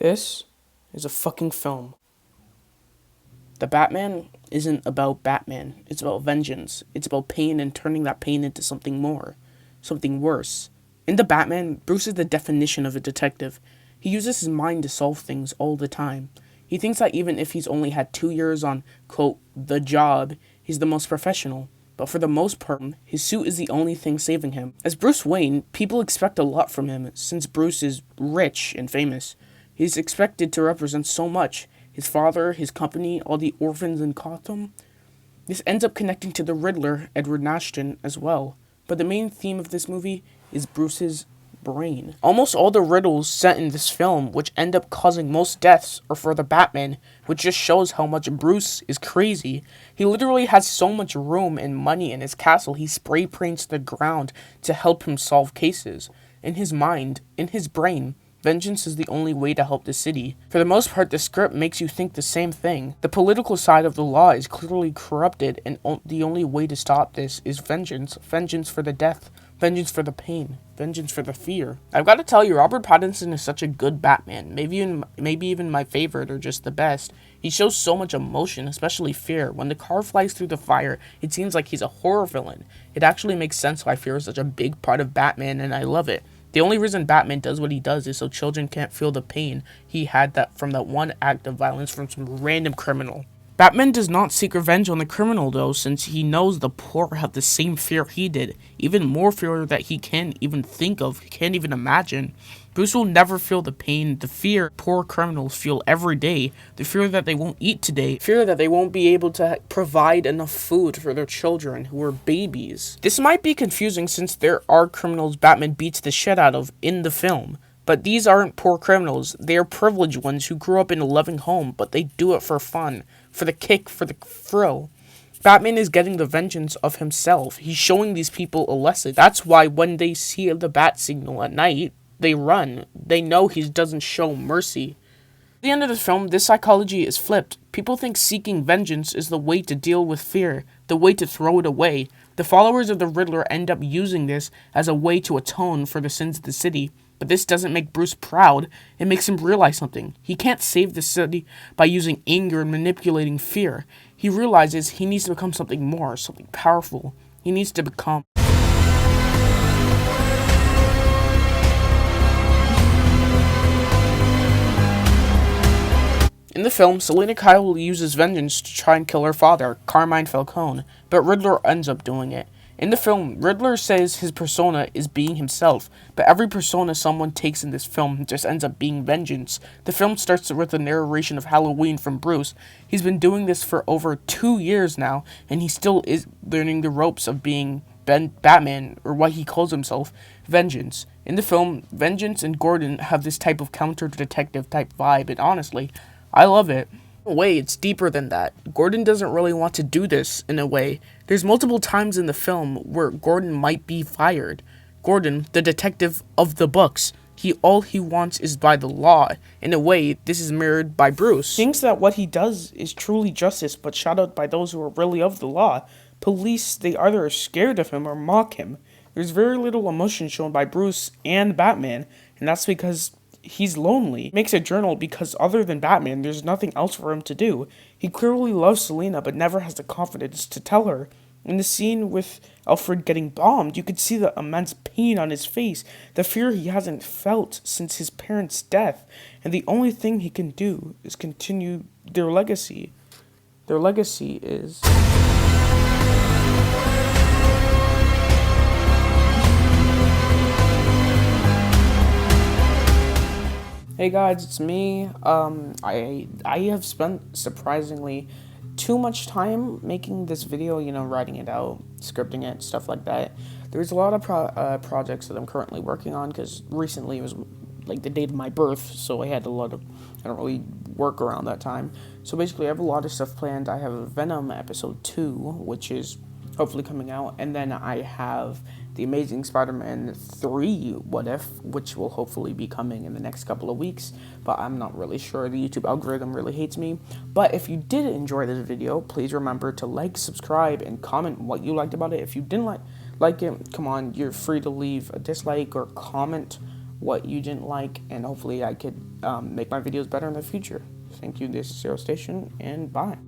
This is a fucking film. The Batman isn't about Batman. It's about vengeance. It's about pain and turning that pain into something more, something worse. In The Batman, Bruce is the definition of a detective. He uses his mind to solve things all the time. He thinks that even if he's only had 2 years on, quote, the job, he's the most professional. But for the most part, his suit is the only thing saving him. As Bruce Wayne, people expect a lot from him since Bruce is rich and famous. He's expected to represent so much. His father, his company, all the orphans in Gotham. This ends up connecting to the Riddler, Edward Nashton, as well. But the main theme of this movie is Bruce's brain. Almost all the riddles set in this film, which end up causing most deaths, are for the Batman, which just shows how much Bruce is crazy. He literally has so much room and money in his castle, he spray paints the ground to help him solve cases. In his mind, in his brain, vengeance is the only way to help the city. For the most part, the script makes you think the same thing. The political side of the law is clearly corrupted, and the only way to stop this is vengeance. Vengeance for the death. Vengeance for the pain. Vengeance for the fear. I've got to tell you, Robert Pattinson is such a good Batman. Maybe even my favorite or just the best. He shows so much emotion, especially fear. When the car flies through the fire, it seems like he's a horror villain. It actually makes sense why fear is such a big part of Batman, and I love it. The only reason Batman does what he does is so children can't feel the pain he had from that one act of violence from some random criminal. Batman does not seek revenge on the criminal though, since he knows the poor have the same fear he did, even more fear that he can't even think of, can't even imagine. Bruce will never feel the pain, the fear poor criminals feel every day, the fear that they won't eat today, fear that they won't be able to provide enough food for their children who are babies. This might be confusing since there are criminals Batman beats the shit out of in the film. But these aren't poor criminals, they are privileged ones who grew up in a loving home, but they do it for fun, for the kick, for the thrill. Batman is getting the vengeance of himself. He's showing these people a lesson. That's why when they see the bat signal at night, they run. They know he doesn't show mercy. At the end of the film, this psychology is flipped. People think seeking vengeance is the way to deal with fear, the way to throw it away. The followers of the Riddler end up using this as a way to atone for the sins of the city. But this doesn't make Bruce proud, it makes him realize something. He can't save the city by using anger and manipulating fear. He realizes he needs to become something more, something powerful. He needs to become... In the film, Selina Kyle uses vengeance to try and kill her father, Carmine Falcone, but Riddler ends up doing it. In the film, Riddler says his persona is being himself, but every persona someone takes in this film just ends up being vengeance. The film starts with the narration of Halloween from Bruce. He's been doing this for over 2 years now, and he still is learning the ropes of being Batman, or what he calls himself, Vengeance. In the film, Vengeance and Gordon have this type of counter-detective type vibe, and honestly, I love it. In a way, it's deeper than that. Gordon doesn't really want to do this, in a way. There's multiple times in the film where Gordon might be fired. Gordon, the detective of the books, all he wants is by the law. In a way, this is mirrored by Bruce. He thinks that what he does is truly justice, but shut out by those who are really of the law. Police, they either are scared of him or mock him. There's very little emotion shown by Bruce and Batman, and that's because he's lonely. He makes a journal because other than Batman, there's nothing else for him to do. He clearly loves Selina, but never has the confidence to tell her. In the scene with Alfred getting bombed, you could see the immense pain on his face, the fear he hasn't felt since his parents' death, and the only thing he can do is continue their legacy. Their legacy is... Hey guys, it's me. I have spent surprisingly too much time making this video, writing it out, scripting it, stuff like that. There's a lot of projects that I'm currently working on, because recently it was like the date of my birth, so I had I don't really work around that time. So basically I have a lot of stuff planned. I have Venom episode 2, which is hopefully coming out, and then I have The Amazing Spider-Man 3 What If, which will hopefully be coming in the next couple of weeks, but I'm not really sure. The YouTube algorithm really hates me. But if you did enjoy this video, please remember to like, subscribe, and comment what you liked about it. If you didn't like it, come on, you're free to leave a dislike or comment what you didn't like, and hopefully I could make my videos better in the future. Thank you, this is Zero Station, and bye.